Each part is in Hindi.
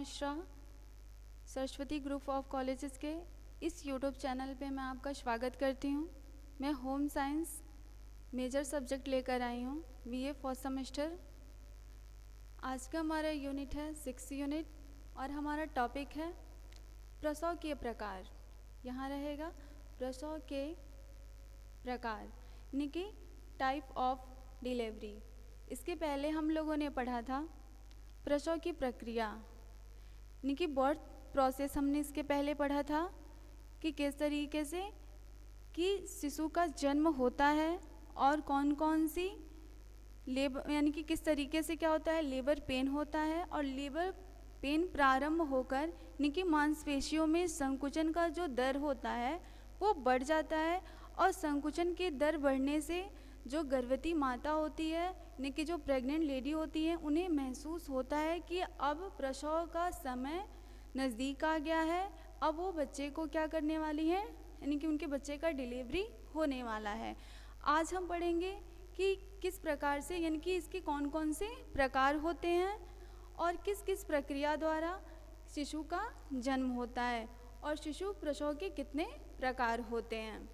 Mishra Saraswati group of colleges के इस यूट्यूब चैनल पे मैं आपका स्वागत करती हूँ। मैं होम साइंस मेजर सब्जेक्ट लेकर आई हूँ, बीए फर्स्ट सेमेस्टर। आज का हमारा यूनिट है 6 यूनिट और हमारा टॉपिक है प्रसव के प्रकार। यहाँ रहेगा प्रसव के प्रकार यानी कि टाइप ऑफ डिलीवरी। इसके पहले हम लोगों ने पढ़ा था प्रसव की प्रक्रिया यानी कि बर्थ प्रोसेस। हमने इसके पहले पढ़ा था कि किस तरीके से कि शिशु का जन्म होता है और कौन कौन सी लेबर यानी कि किस तरीके से क्या होता है, लेबर पेन होता है और लेबर पेन प्रारंभ होकर यानी कि मांसपेशियों में संकुचन का जो दर होता है वो बढ़ जाता है और संकुचन के दर बढ़ने से जो गर्भवती माता होती है यानी कि जो प्रेग्नेंट लेडी होती है उन्हें महसूस होता है कि अब प्रसव का समय नज़दीक आ गया है। अब वो बच्चे को क्या करने वाली है यानी कि उनके बच्चे का डिलीवरी होने वाला है। आज हम पढ़ेंगे कि किस प्रकार से यानी कि इसके कौन कौन से प्रकार होते हैं और किस किस प्रक्रिया द्वारा शिशु का जन्म होता है और शिशु प्रसव के कितने प्रकार होते हैं।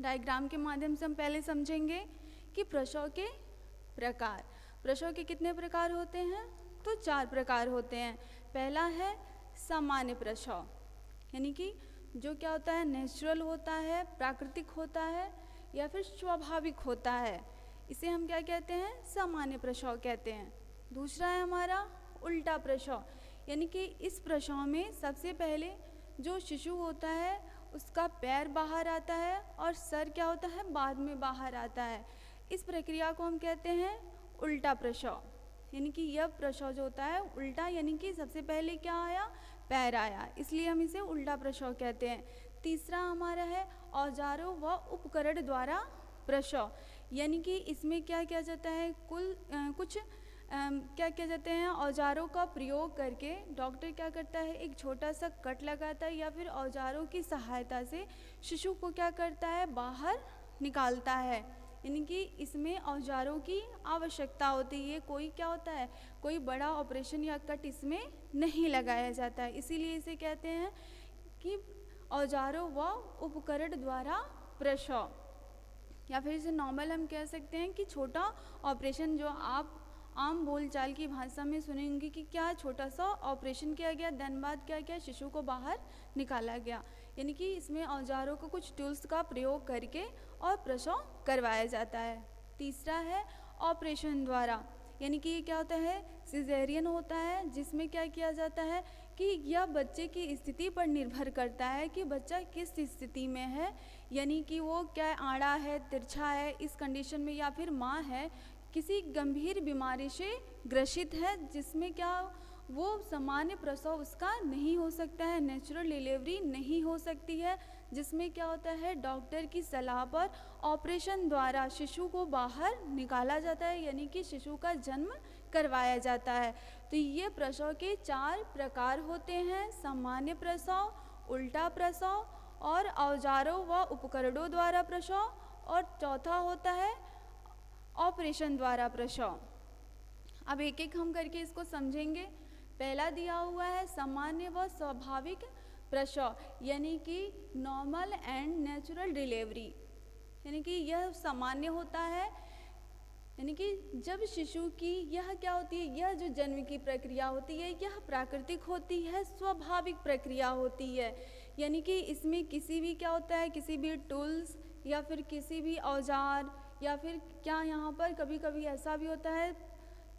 डायग्राम के माध्यम से हम पहले समझेंगे कि प्रसव के प्रकार। प्रसव के कितने प्रकार होते हैं? तो 4 प्रकार होते हैं। पहला है सामान्य प्रसव यानी कि जो क्या होता है, नेचुरल होता है, प्राकृतिक होता है या फिर स्वाभाविक होता है, इसे हम क्या कहते हैं, सामान्य प्रसव कहते हैं। दूसरा है हमारा उल्टा प्रसव यानी कि इस प्रसव में सबसे पहले जो शिशु होता है उसका पैर बाहर आता है और सर क्या होता है, बाद में बाहर आता है। इस प्रक्रिया को हम कहते हैं उल्टा प्रसव यानी कि यह प्रसव जो होता है उल्टा यानी कि सबसे पहले क्या आया, पैर आया, इसलिए हम इसे उल्टा प्रसव कहते हैं। तीसरा हमारा है औजारों व उपकरण द्वारा प्रसव यानी कि इसमें क्या किया जाता है, क्या किया जाते हैं, औजारों का प्रयोग करके डॉक्टर क्या करता है, एक छोटा सा कट लगाता है या फिर औजारों की सहायता से शिशु को क्या करता है, बाहर निकालता है। यानी कि इसमें औजारों की आवश्यकता होती है। कोई क्या होता है, कोई बड़ा ऑपरेशन या कट इसमें नहीं लगाया जाता है, इसीलिए इसे कहते हैं कि औजारों व उपकरण द्वारा प्रसव। या फिर इसे नॉर्मल हम कह सकते हैं कि छोटा ऑपरेशन, जो आप आम बोलचाल की भाषा में सुनेंगे कि क्या छोटा सा ऑपरेशन किया गया, दिन बाद क्या किया, शिशु को बाहर निकाला गया। यानी कि इसमें औजारों को कुछ टूल्स का प्रयोग करके और प्रसव करवाया जाता है। तीसरा है ऑपरेशन द्वारा यानी कि ये क्या होता है, सिजेरियन होता है, जिसमें क्या किया जाता है कि यह बच्चे की स्थिति पर निर्भर करता है कि बच्चा किस स्थिति में है, यानी कि वो क्या आड़ा है, तिरछा है, इस कंडीशन में, या फिर माँ है किसी गंभीर बीमारी से ग्रसित है जिसमें क्या वो सामान्य प्रसव उसका नहीं हो सकता है, नेचुरल डिलीवरी नहीं हो सकती है, जिसमें क्या होता है डॉक्टर की सलाह पर ऑपरेशन द्वारा शिशु को बाहर निकाला जाता है यानी कि शिशु का जन्म करवाया जाता है। तो ये प्रसव के 4 प्रकार होते हैं, सामान्य प्रसव, उल्टा प्रसव और औजारों व उपकरणों द्वारा प्रसव, और चौथा होता है ऑपरेशन द्वारा प्रसव। अब एक एक हम करके इसको समझेंगे। पहला दिया हुआ है सामान्य व स्वाभाविक प्रसव यानी कि नॉर्मल एंड नेचुरल डिलीवरी यानी कि यह सामान्य होता है यानी कि जब शिशु की यह क्या होती है, यह जो जन्म की प्रक्रिया होती है यह प्राकृतिक होती है, स्वाभाविक प्रक्रिया होती है। यानी कि इसमें किसी भी क्या होता है, किसी भी टूल्स या फिर किसी भी औजार या फिर क्या यहाँ पर कभी कभी ऐसा भी होता है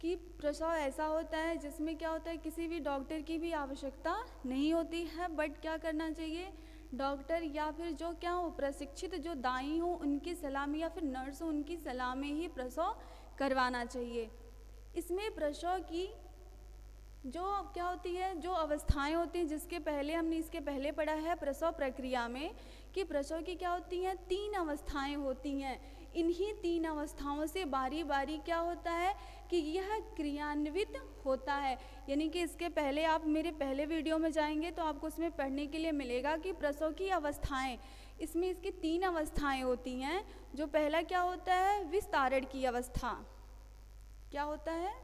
कि प्रसव ऐसा होता है जिसमें क्या होता है किसी भी डॉक्टर की भी आवश्यकता नहीं होती है, बट क्या करना चाहिए, डॉक्टर या फिर जो क्या हो प्रशिक्षित जो दाई हो उनकी सलाह में या फिर नर्स हो उनकी सलाह में ही प्रसव करवाना चाहिए। इसमें प्रसव की जो क्या होती है, जो अवस्थाएं होती हैं, जिसके पहले हमने इसके पहले पढ़ा है प्रसव प्रक्रिया में कि प्रसव की क्या होती हैं, 3 अवस्थाएं होती हैं। इन्हीं 3 अवस्थाओं से बारी बारी क्या होता है कि यह क्रियान्वित होता है। यानी कि इसके पहले आप मेरे पहले वीडियो में जाएंगे तो आपको उसमें पढ़ने के लिए मिलेगा कि प्रसव की अवस्थाएं, इसमें इसकी 3 अवस्थाएं होती हैं। जो पहला क्या होता है, विस्तारण की अवस्था। क्या होता है,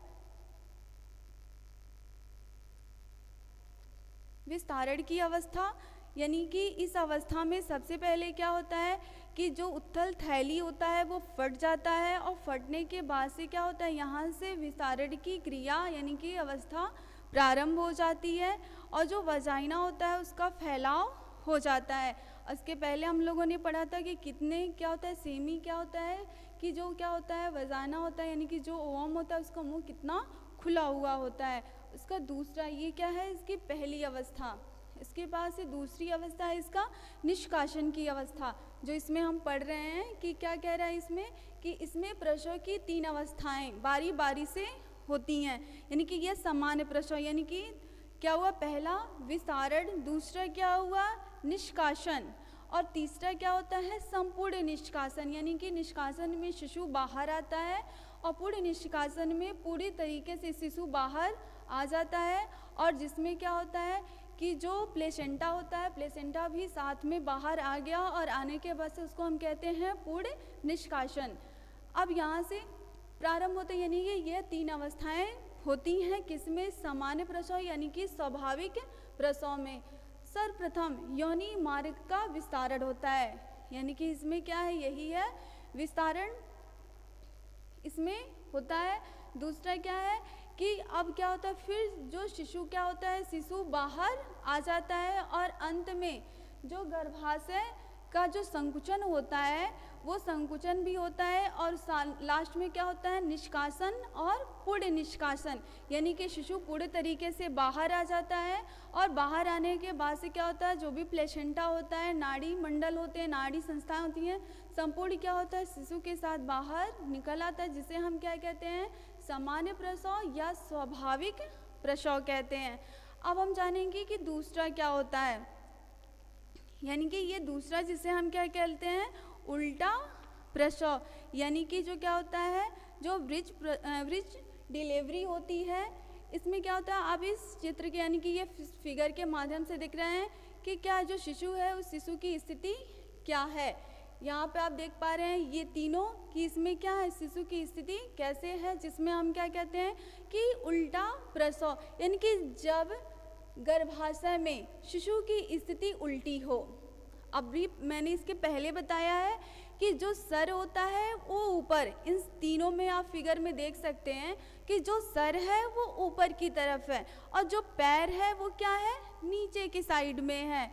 विस्तारण की अवस्था, यानी कि इस अवस्था में सबसे पहले क्या होता है कि जो उत्तल थैली होता है वो फट जाता है, और फटने के बाद से क्या होता है, यहाँ से विस्तारण की क्रिया यानी कि अवस्था प्रारंभ हो जाती है, और जो वजाइना होता है उसका फैलाव हो जाता है। इसके पहले हम लोगों ने पढ़ा था कि कितने क्या होता है, सेमी क्या होता है कि जो क्या होता है वजाइना होता है, यानी कि जो ओवम होता है उसका मुंह कितना खुला हुआ होता है। उसका दूसरा ये क्या है, इसकी पहली अवस्था। इसके बाद से दूसरी अवस्था है इसका निष्कासन की अवस्था, जो इसमें हम पढ़ रहे हैं कि क्या कह रहा है इसमें कि इसमें प्रसव की 3 अवस्थाएं बारी बारी से होती हैं, यानी कि यह सामान्य प्रसव, यानी कि क्या हुआ, पहला विस्तारण, दूसरा क्या हुआ निष्कासन, और तीसरा क्या होता है संपूर्ण निष्कासन, यानी कि निष्कासन में शिशु बाहर आता है, और पूर्ण निष्कासन में पूरी तरीके से शिशु बाहर आ जाता है, और जिसमें क्या होता है कि जो प्लेसेंटा होता है, प्लेसेंटा भी साथ में बाहर आ गया, और आने के बाद से उसको हम कहते हैं पूर्ण निष्कासन। अब यहाँ से प्रारंभ होते यानी कि ये 3 अवस्थाएं होती हैं किसमें, सामान्य प्रसव यानी कि स्वाभाविक प्रसव में। सर्वप्रथम योनि मार्ग का विस्तारण होता है, यानी कि इसमें क्या है, यही है विस्तारण इसमें होता है। दूसरा क्या है कि अब क्या होता है, फिर जो शिशु क्या होता है, शिशु बाहर आ जाता है, और अंत में जो गर्भाशय का जो संकुचन होता है वो संकुचन भी होता है, और लास्ट में क्या होता है निष्कासन और पूर्ण निष्कासन, यानी कि शिशु पूरे तरीके से बाहर आ जाता है, और बाहर आने के बाद से क्या होता है, जो भी प्लेसेंटा होता है, नाड़ी मंडल होते हैं, नाड़ी संस्थाएं होती हैं, संपूर्ण क्या होता है शिशु के साथ बाहर निकल आता है, जिसे हम क्या कहते हैं सामान्य प्रसव या स्वाभाविक प्रसव कहते हैं। अब हम जानेंगे कि दूसरा क्या होता है, यानी कि ये दूसरा जिसे हम क्या कहते हैं उल्टा प्रसव, यानी कि जो क्या होता है जो ब्रिज डिलीवरी होती है। इसमें क्या होता है, आप इस चित्र के यानी कि ये फिगर के माध्यम से दिख रहे हैं कि क्या जो शिशु है उस शिशु की स्थिति क्या है। यहाँ पे आप देख पा रहे हैं ये तीनों कि इसमें क्या है शिशु की स्थिति कैसे है, जिसमें हम क्या कहते हैं कि उल्टा प्रसव, यानी कि जब गर्भाशय में शिशु की स्थिति उल्टी हो। अभी मैंने इसके पहले बताया है कि जो सर होता है वो ऊपर, इन तीनों में आप फिगर में देख सकते हैं कि जो सर है वो ऊपर की तरफ है, और जो पैर है वो क्या है नीचे की साइड में है।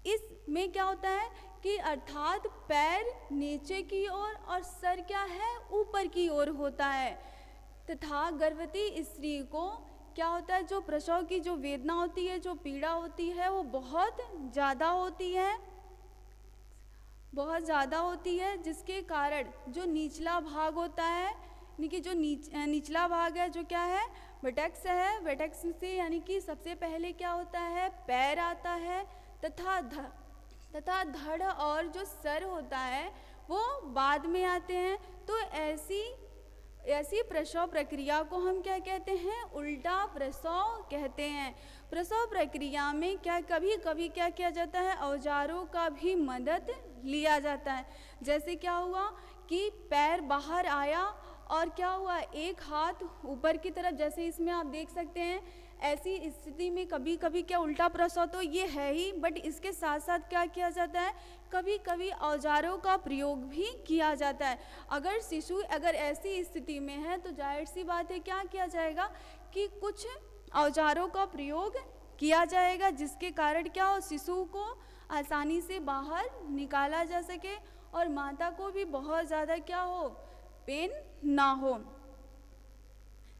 इसमें क्या होता है कि अर्थात पैर नीचे की ओर और सर क्या है ऊपर की ओर होता है, तथा गर्भवती स्त्री को क्या होता है जो प्रसव की जो वेदना होती है, जो पीड़ा होती है वो बहुत ज़्यादा होती है, जिसके कारण जो निचला भाग होता है, यानी कि जो निचला भाग है जो क्या है वेटेक्स है, वेटेक्स से यानी कि सबसे पहले क्या होता है पैर आता है, तथा धड़ और जो सर होता है वो बाद में आते हैं। तो ऐसी प्रसव प्रक्रिया को हम क्या कहते हैं उल्टा प्रसव कहते हैं। प्रसव प्रक्रिया में क्या कभी कभी क्या किया जाता है औजारों का भी मदद लिया जाता है। जैसे क्या हुआ कि पैर बाहर आया और क्या हुआ एक हाथ ऊपर की तरफ, जैसे इसमें आप देख सकते हैं। ऐसी स्थिति में कभी कभी क्या उल्टा प्रसव तो ये है ही, बट इसके साथ साथ क्या किया जाता है कभी कभी औजारों का प्रयोग भी किया जाता है। अगर शिशु अगर ऐसी स्थिति में है तो जाहिर सी बात है क्या किया जाएगा कि कुछ औजारों का प्रयोग किया जाएगा, जिसके कारण क्या हो शिशु को आसानी से बाहर निकाला जा सके और माता को भी बहुत ज़्यादा क्या हो पेन ना हो।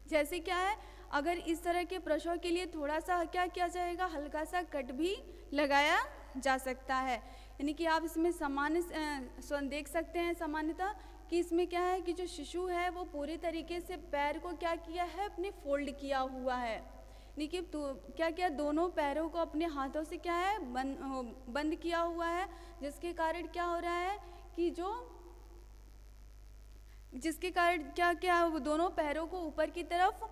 जैसे क्या है अगर इस तरह के प्रसव के लिए थोड़ा सा क्या किया जाएगा हल्का सा कट भी लगाया जा सकता है। यानी कि आप इसमें सामान्य देख सकते हैं सामान्यतः कि इसमें क्या है कि जो शिशु है वो पूरी तरीके से पैर को क्या किया है अपने फोल्ड किया हुआ है, यानी कि क्या किया दोनों पैरों को अपने हाथों से क्या है बंद किया हुआ है, जिसके कारण क्या हो रहा है कि जिसके कारण क्या वो दोनों पैरों को ऊपर की तरफ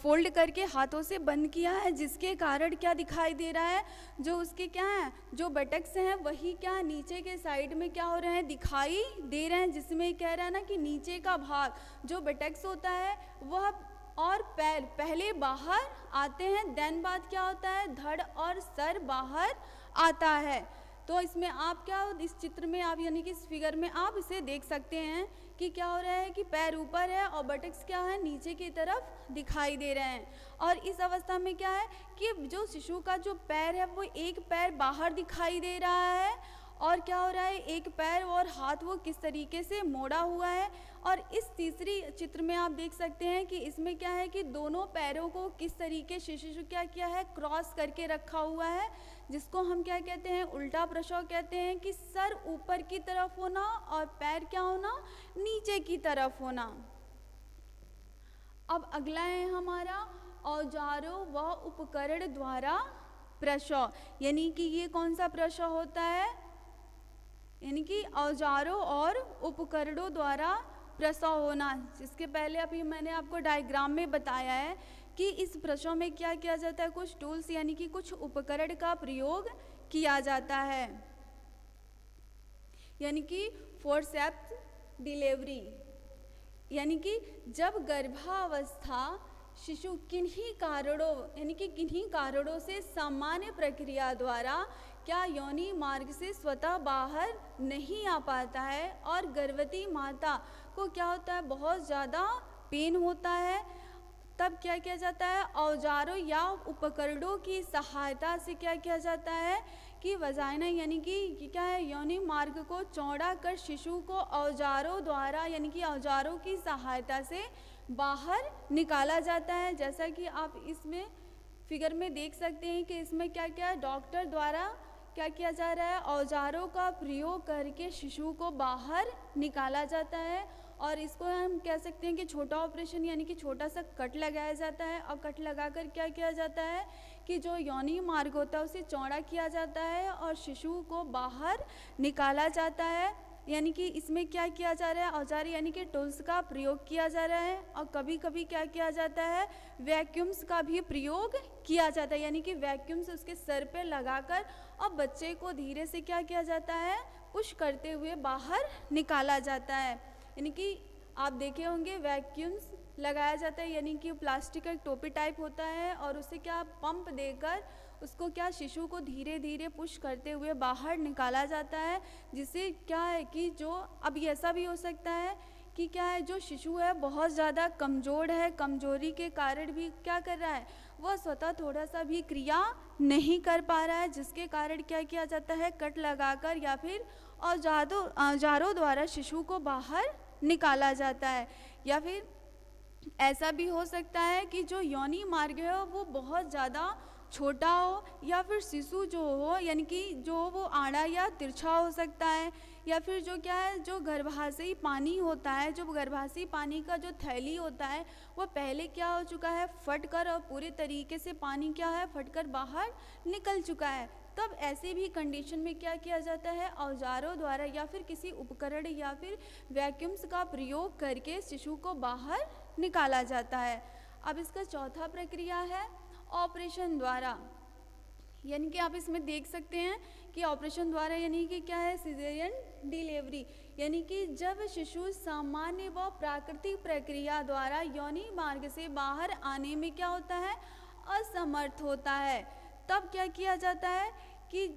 फोल्ड करके हाथों से बंद किया है, जिसके कारण क्या दिखाई दे रहा है जो उसके क्या है जो बटक्स हैं वही क्या नीचे के साइड में क्या हो रहे हैं दिखाई दे रहे हैं, जिसमें कह रहा है ना कि नीचे का भाग जो बटक्स होता है वह और पैर पहले बाहर आते हैं, देन बाद क्या होता है, धड़ और सर बाहर आता है। तो इसमें आप क्या, इस चित्र में आप यानी कि इस फिगर में आप इसे देख सकते हैं कि क्या हो रहा है कि पैर ऊपर है और बटक्स क्या है, नीचे की तरफ दिखाई दे रहे हैं। और इस अवस्था में क्या है कि जो शिशु का जो पैर है वो एक पैर बाहर दिखाई दे रहा है और क्या हो रहा है, एक पैर और हाथ वो किस तरीके से मोड़ा हुआ है। और इस तीसरी चित्र में आप देख सकते हैं कि इसमें क्या है कि दोनों पैरों को किस तरीके से शिशु क्या किया है, क्रॉस करके रखा हुआ है, जिसको हम क्या कहते हैं, उल्टा प्रसव कहते हैं, कि सर ऊपर की तरफ होना और पैर क्या होना, नीचे की तरफ होना। अब अगला है हमारा औजारों व उपकरण द्वारा प्रसव, यानी कि ये कौन सा प्रसव होता है, यानी कि औजारों और उपकरणों द्वारा प्रसव होना। जिसके पहले अभी मैंने आपको डायग्राम में बताया है कि इस प्रसव में क्या किया जाता है, कुछ टूल्स यानी कि कुछ उपकरण का प्रयोग किया जाता है, यानी कि फोर्सेप्स डिलीवरी, यानी कि जब गर्भावस्था शिशु किन्हीं कारणों यानी कि किन्हीं कारणों से सामान्य प्रक्रिया द्वारा क्या योनि मार्ग से स्वतः बाहर नहीं आ पाता है और गर्भवती माता को क्या होता है, बहुत ज़्यादा पेन होता है, तब क्या किया जाता है, औजारों या उपकरणों की सहायता से क्या किया जाता है कि वजाइना यानी कि क्या है, योनि मार्ग को चौड़ा कर शिशु को औजारों द्वारा यानी कि औजारों की सहायता से बाहर निकाला जाता है। जैसा कि आप इसमें फिगर में देख सकते हैं कि इसमें क्या क्या डॉक्टर द्वारा क्या किया जा रहा है, औजारों का प्रयोग करके शिशु को बाहर निकाला जाता है। और इसको हम कह सकते हैं कि छोटा ऑपरेशन यानी कि छोटा सा कट लगाया जाता है और कट लगाकर क्या किया जाता है कि जो योनि मार्ग होता है उसे चौड़ा किया जाता है और शिशु को बाहर निकाला जाता है। यानी कि इसमें क्या किया जा रहा है, औजार यानी कि टूल्स का प्रयोग किया जा रहा है। और कभी कभी क्या किया जाता है, वैक्यूम्स का भी प्रयोग किया जाता है, यानी कि वैक्यूम्स उसके सर पे लगाकर और बच्चे को धीरे से क्या किया जाता है, पुश करते हुए बाहर निकाला जाता है। यानी कि आप देखे होंगे वैक्यूम्स लगाया जाता है, यानी कि प्लास्टिक का एक टोपी टाइप होता है और उसे क्या पंप देकर उसको क्या शिशु को धीरे धीरे पुश करते हुए बाहर निकाला जाता है। जिससे क्या है कि जो अब ऐसा भी हो सकता है कि क्या है, जो शिशु है बहुत ज़्यादा कमज़ोर है, कमज़ोरी के कारण भी क्या कर रहा है, वह स्वतः थोड़ा सा भी क्रिया नहीं कर पा रहा है, जिसके कारण क्या किया जाता है, कट लगाकर या फिर औजारों द्वारा शिशु को बाहर निकाला जाता है। या फिर ऐसा भी हो सकता है कि जो योनि मार्ग है वो बहुत ज़्यादा छोटा हो या फिर शिशु जो हो यानी कि जो वो आड़ा या तिरछा हो सकता है, या फिर जो क्या है, जो गर्भाशयी पानी होता है, जो गर्भाशयी पानी का जो थैली होता है वो पहले क्या हो चुका है, फटकर और पूरे तरीके से पानी क्या है, फटकर बाहर निकल चुका है। तब ऐसे भी कंडीशन में क्या किया जाता है, औजारों द्वारा या फिर किसी उपकरण या फिर वैक्यूम्स का प्रयोग करके शिशु को बाहर निकाला जाता है। अब इसका चौथा प्रक्रिया है ऑपरेशन द्वारा, यानी कि आप इसमें देख सकते हैं कि ऑपरेशन द्वारा यानी कि क्या है, सिजेरियन डिलीवरी, यानी कि जब शिशु सामान्य व प्राकृतिक प्रक्रिया द्वारा योनि मार्ग से बाहर आने में क्या होता है, असमर्थ होता है, तब क्या किया जाता है कि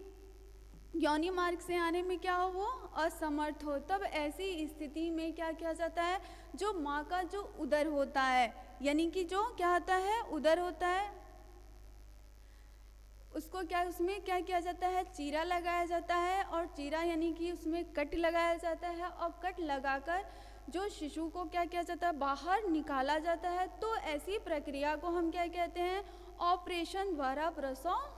योनि मार्ग से आने में क्या हो, वो असमर्थ हो। तब ऐसी स्थिति में क्या किया जाता है, जो माँ का जो उदर होता है, यानी कि जो क्या होता है, उदर होता है, उसको क्या, उसमें क्या किया जाता है, चीरा लगाया जाता है। और चीरा यानी कि उसमें कट लगाया जाता है और कट लगाकर जो शिशु को क्या किया जाता है, बाहर निकाला जाता है। तो ऐसी प्रक्रिया को हम क्या कहते हैं, ऑपरेशन द्वारा प्रसव,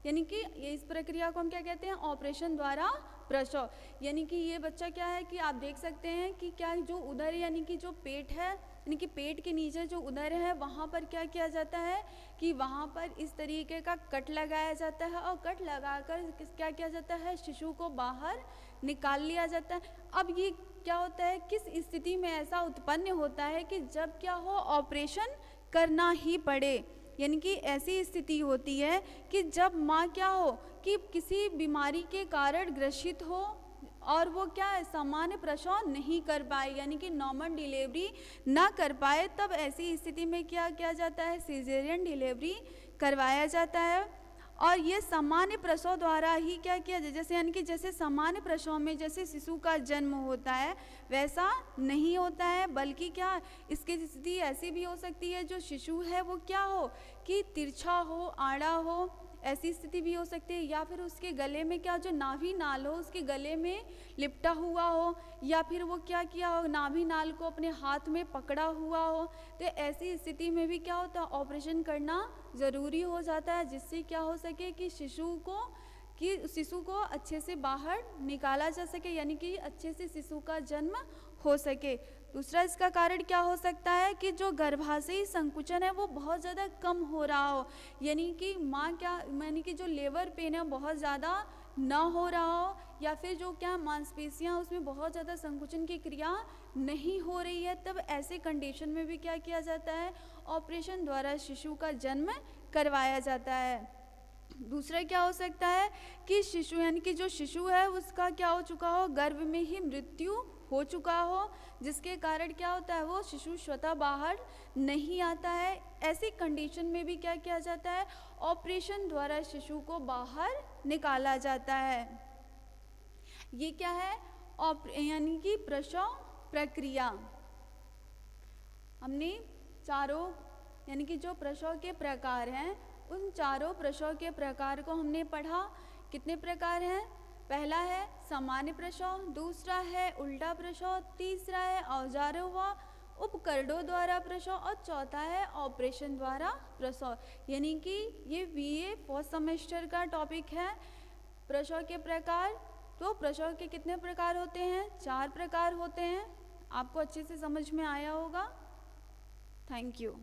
यानी कि इस प्रक्रिया को हम क्या कहते हैं, ऑपरेशन द्वारा प्रसव। यानी कि ये बच्चा क्या है कि आप देख सकते हैं कि क्या जो उदर यानी कि जो पेट है, यानी कि पेट के नीचे जो उदर है वहाँ पर क्या किया जाता है कि वहाँ पर इस तरीके का कट लगाया जाता है और कट लगाकर क्या किया जाता है, शिशु को बाहर निकाल लिया जाता है। अब ये क्या होता है, किस स्थिति में ऐसा उत्पन्न होता है कि जब क्या हो, ऑपरेशन करना ही पड़े, यानी कि ऐसी स्थिति होती है कि जब माँ क्या हो कि किसी बीमारी के कारण ग्रसित हो और वो क्या है, सामान्य प्रसव नहीं कर पाए, यानी कि नॉर्मल डिलीवरी ना कर पाए, तब ऐसी स्थिति में क्या किया जाता है, सिजेरियन डिलीवरी करवाया जाता है। और ये सामान्य प्रसव द्वारा ही क्या किया जाए, जैसे यानी कि जैसे सामान्य प्रसव में जैसे शिशु का जन्म होता है वैसा नहीं होता है, बल्कि क्या इसकी स्थिति ऐसी भी हो सकती है जो शिशु है वो क्या हो कि तिरछा हो, आड़ा हो, ऐसी स्थिति भी हो सकती है, या फिर उसके गले में क्या जो नाभि नाल हो उसके गले में लिपटा हुआ हो, या फिर वो क्या किया हो, नाभि नाल को अपने हाथ में पकड़ा हुआ हो। तो ऐसी स्थिति में भी क्या होता है, ऑपरेशन करना ज़रूरी हो जाता है, जिससे क्या हो सके कि शिशु को अच्छे से बाहर निकाला जा सके, यानी कि अच्छे से शिशु का जन्म हो सके। दूसरा इसका कारण क्या हो सकता है कि जो गर्भाशयी संकुचन है वो बहुत ज़्यादा कम हो रहा हो, यानी कि जो लेबर पेन है बहुत ज़्यादा ना हो रहा हो, या फिर जो क्या मांसपेशियां उसमें बहुत ज़्यादा संकुचन की क्रिया नहीं हो रही है, तब ऐसे कंडीशन में भी क्या किया जाता है, ऑपरेशन द्वारा शिशु का जन्म करवाया जाता है। दूसरा क्या हो सकता है कि शिशु यानी कि जो शिशु है उसका क्या हो चुका हो, गर्भ में ही मृत्यु हो चुका हो, जिसके कारण क्या होता है, वो शिशु स्वतः बाहर नहीं आता है। ऐसी कंडीशन में भी क्या किया जाता है, ऑपरेशन द्वारा शिशु को बाहर निकाला जाता है। ये क्या है, यानी कि प्रसव प्रक्रिया। हमने चारों यानी कि जो प्रसव के प्रकार हैं उन चारों प्रसव के प्रकार को हमने पढ़ा। कितने प्रकार हैं, पहला है सामान्य प्रसव, दूसरा है उल्टा प्रसव, तीसरा है औजारों व उपकरणों द्वारा प्रसव, और चौथा है ऑपरेशन द्वारा प्रसव। यानी कि ये बीए फर्स्ट सेमेस्टर का टॉपिक है, प्रसव के प्रकार। तो प्रसव के कितने प्रकार होते हैं, 4 प्रकार होते हैं। आपको अच्छे से समझ में आया होगा। Thank you.